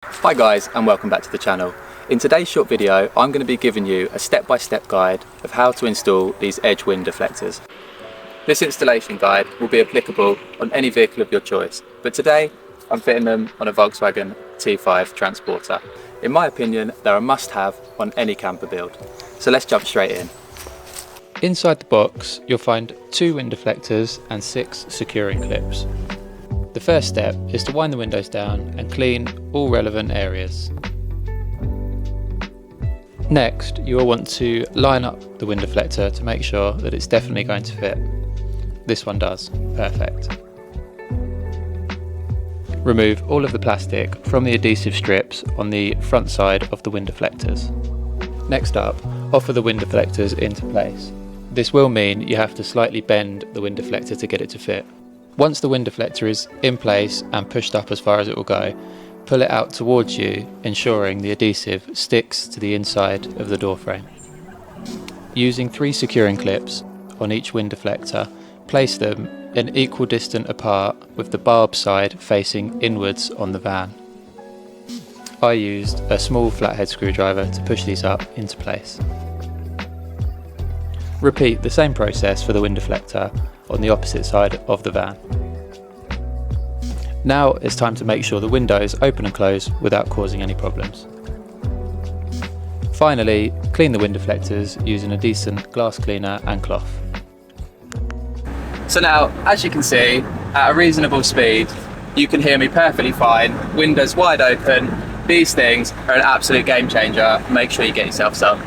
Hi guys, and welcome back to the channel. In today's short video I'm going to be giving you a step-by-step guide of how to install these edge wind deflectors. This installation guide will be applicable on any vehicle of your choice, but today I'm fitting them on a Volkswagen T5 Transporter. In my opinion, they're a must-have on any camper build. So let's jump straight in. Inside the box you'll find 2 wind deflectors and 6 securing clips. The first step is to wind the windows down and clean all relevant areas. Next, you will want to line up the wind deflector to make sure that it's definitely going to fit. This one does, perfect. Remove all of the plastic from the adhesive strips on the front side of the wind deflectors. Next up, offer the wind deflectors into place. This will mean you have to slightly bend the wind deflector to get it to fit. Once the wind deflector is in place and pushed up as far as it will go, pull it out towards you, ensuring the adhesive sticks to the inside of the door frame. Using 3 securing clips on each wind deflector, place them an equal distance apart with the barb side facing inwards on the van. I used a small flathead screwdriver to push these up into place. Repeat the same process for the wind deflector on the opposite side of the van. Now it's time to make sure the windows open and close without causing any problems. Finally, clean the wind deflectors using a decent glass cleaner and cloth. So now, as you can see, at a reasonable speed, you can hear me perfectly fine, windows wide open. These things are an absolute game changer. Make sure you get yourself some.